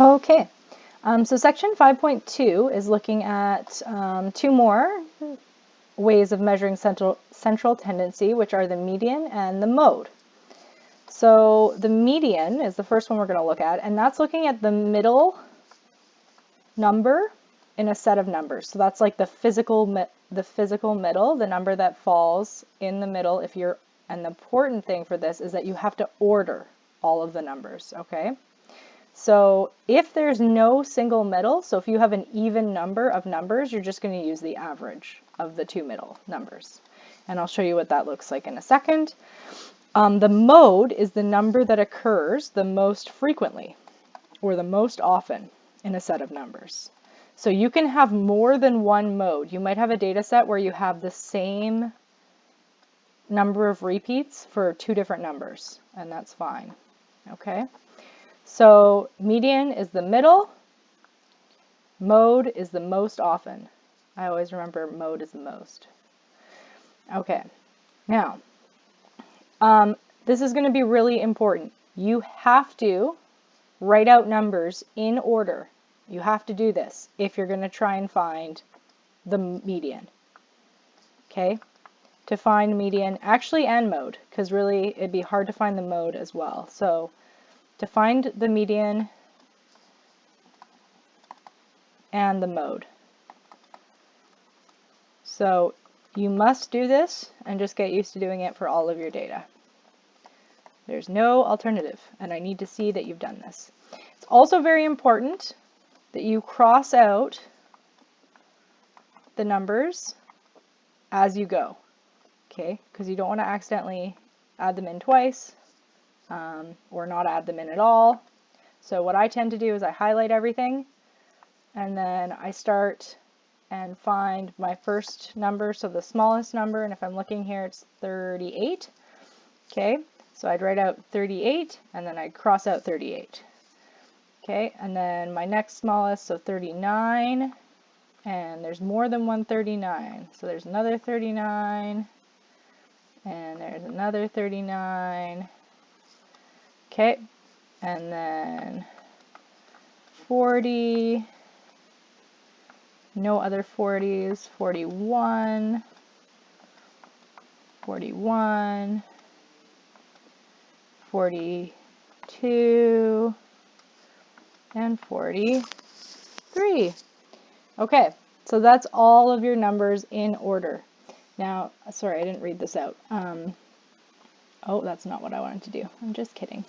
Okay, so section 5.2 is looking at two more ways of measuring central tendency, which are the median and the mode. So the median is the first one we're going to look at, and that's looking at the middle number in a set of numbers. So that's like the physical middle, the number that falls in the middle. And the important thing for this is that you have to order all of the numbers, okay? So if there's no single middle, so if you have an even number of numbers, you're just going to use the average of the two middle numbers. And I'll show you what that looks like in a second. The mode is the number that occurs the most frequently or the most often in a set of numbers. So you can have more than one mode. You might have a data set where you have the same number of repeats for two different numbers, and that's fine. Okay? So median is the middle, mode is the most often. I always remember mode is the most. Okay, now, this is going to be really important. You have to write out numbers in order. You have to do this if you're going to try and find the median. Okay, to find median, actually, and mode, because really it'd be hard to find the mode as well. So to find the median and the mode. So you must do this and just get used to doing it for all of your data. There's no alternative, and I need to see that you've done this. It's also very important that you cross out the numbers as you go, okay? Because you don't want to accidentally add them in twice or not add them in at all. So what I tend to do is I highlight everything, and then I start and find my first number, so the smallest number, and if I'm looking here, it's 38. Okay, so I'd write out 38, and then I'd cross out 38. Okay, and then my next smallest, so 39, and there's more than one 39, so there's another 39, and there's another 39. Okay, and then 40, no other 40s, 41, 41, 42, and 43. Okay, so that's all of your numbers in order. Now, sorry, I didn't read this out. Oh, that's not what I wanted to do. I'm just kidding.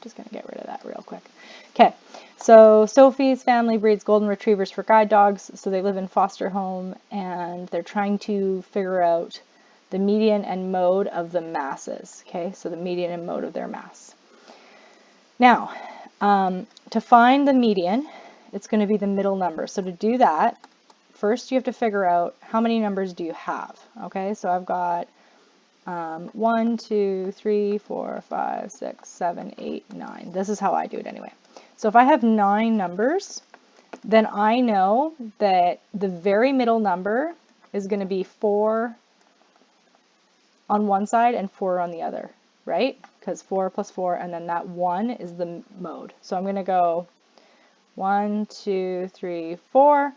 Just going to get rid of that real quick. Okay, so Sophie's family breeds golden retrievers for guide dogs, so they live in foster home, and they're trying to figure out the median and mode of the masses. Okay, so the median and mode of their mass. Now, to find the median, it's going to be the middle number. So to do that, first you have to figure out how many numbers do you have. Okay, so I've got 1, 2, 3, 4, 5, 6, 7, 8, 9. This is how I do it anyway. So if I have 9 numbers, then I know that the very middle number is going to be 4 on one side and 4 on the other, right? Because 4 plus 4, and then that 1 is the mode. So I'm going to go 1, 2, 3, 4,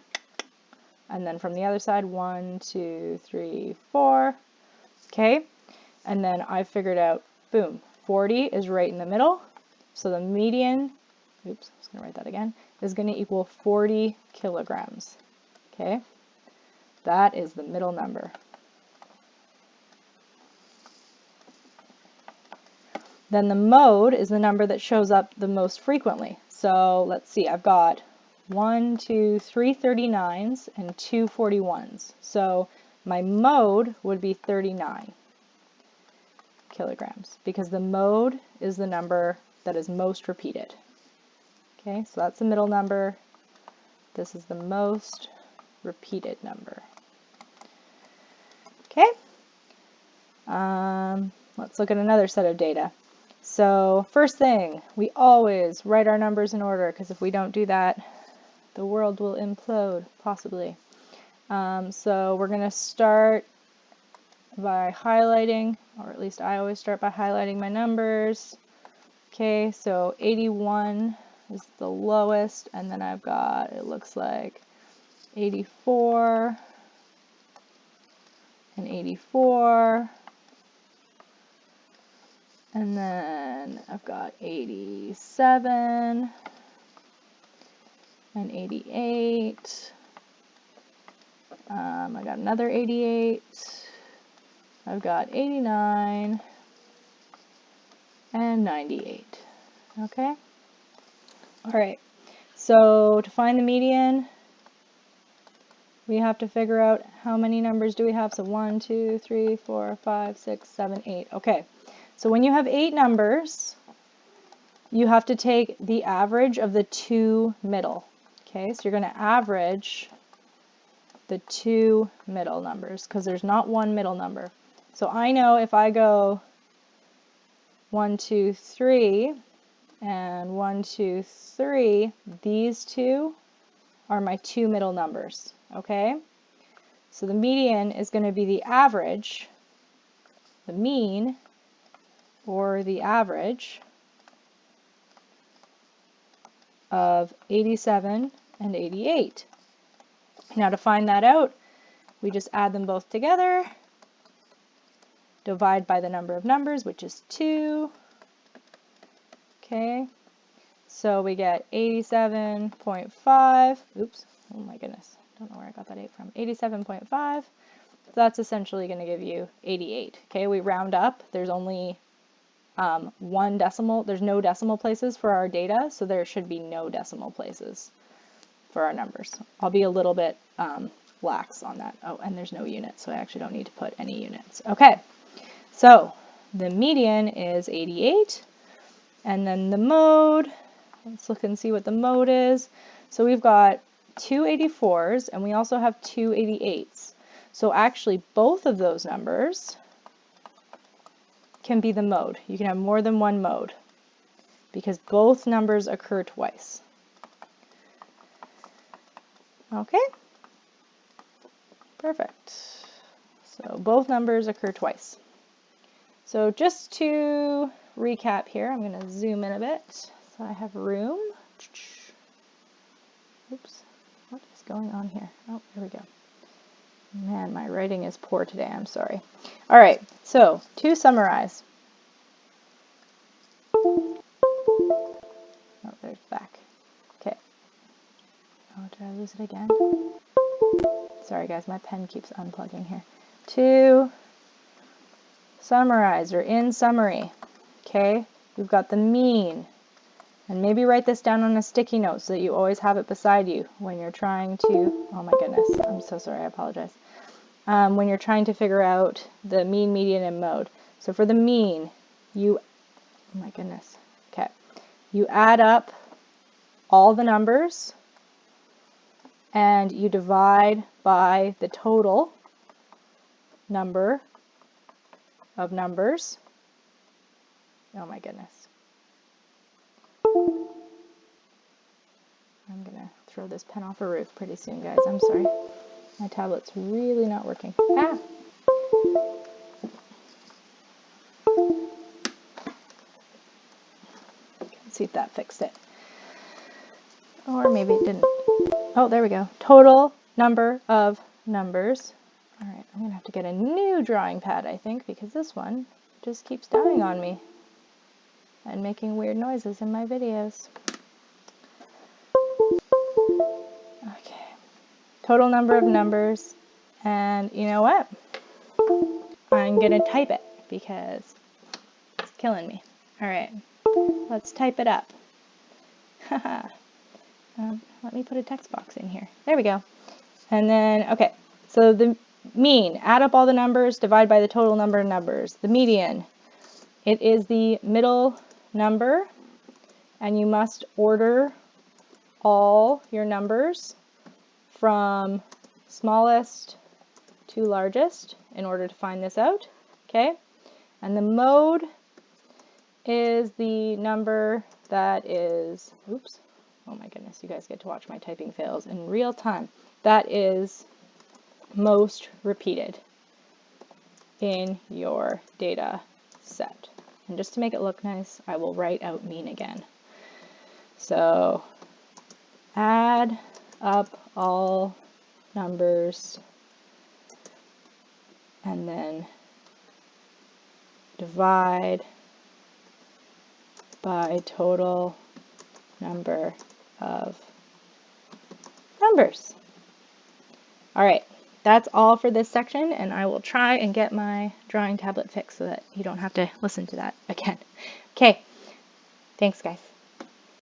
and then from the other side, 1, 2, 3, 4. Okay, and then I figured out, boom, 40 is right in the middle. So the median, oops, I was going to write that again, is going to equal 40 kilograms. Okay, that is the middle number. Then the mode is the number that shows up the most frequently. So let's see, I've got 1, 2, 3 39s and 2 41s. So my mode would be 39 kilograms because the mode is the number that is most repeated. Okay, so that's the middle number. This is the most repeated number. Okay, let's look at another set of data. So first thing, we always write our numbers in order, because if we don't do that, the world will implode, possibly. So we're going to start by highlighting, or at least I always start by highlighting my numbers. Okay, so 81, is the lowest, and then I've got, it looks like 84 and 84, and then I've got 87 and 88. I got another 88. I've got 89 and 98. Okay. All right. So to find the median, we have to figure out how many numbers do we have. So 1, 2, 3, 4, 5, 6, 7, 8. Okay. So when you have 8 numbers, you have to take the average of the 2 middle. Okay. So you're going to average the 2 middle numbers because there's not one middle number. So I know if I go 1, 2, 3 and 1, 2, 3, these two are my 2 middle numbers. Okay? So the median is going to be the average, the mean, or the average of 87 and 88. Now to find that out, we just add them both together, divide by the number of numbers, which is 2. Okay, so we get 87.5. Oops, oh my goodness, don't know where I got that 8 from. 87.5. So that's essentially going to give you 88. Okay, we round up. There's only one decimal. There's no decimal places for our data, so there should be no decimal places for our numbers. I'll be a little bit lax on that. Oh, and there's no units, so I actually don't need to put any units. Okay, so the median is 88, and then the mode, let's look and see what the mode is. So we've got 2 84s, and we also have 2 88s. So actually both of those numbers can be the mode. You can have more than one mode because both numbers occur twice. Okay, perfect. So both numbers occur twice. So just to recap here, I'm going to zoom in a bit so I have room. Oops, what is going on here? Oh, there we go. Man, my writing is poor today, I'm sorry. All right, so to summarize. Oh, there's back. Okay. Oh, did I lose it again? Sorry guys, my pen keeps unplugging here. To summarize, or in summary, okay, we've got the mean, and maybe write this down on a sticky note so that you always have it beside you when you're trying to, oh my goodness, I'm so sorry, I apologize. When you're trying to figure out the mean, median, and mode. So for the mean, oh my goodness, okay, you add up all the numbers and you divide by the total number of numbers. Oh my goodness. I'm going to throw this pen off a roof pretty soon, guys. I'm sorry. My tablet's really not working. Ah! Let's see if that fixed it. Or maybe it didn't. Oh, there we go. Total number of numbers. All right, I'm going to have to get a new drawing pad, I think, because this one just keeps dying on me and making weird noises in my videos. Okay. Total number of numbers. And you know what? I'm going to type it because it's killing me. All right. Let's type it up. Haha. Let me put a text box in here. There we go. And then, okay, so the mean, add up all the numbers, divide by the total number of numbers. The median, it is the middle number, and you must order all your numbers from smallest to largest in order to find this out, okay? And the mode is the number that is, oops, oh my goodness, you guys get to watch my typing fails in real time. That is most repeated in your data set. And just to make it look nice, I will write out mean again. So add up all numbers and then divide by total number of numbers. All right, that's all for this section, and I will try and get my drawing tablet fixed so that you don't have to listen to that again. Okay, thanks guys.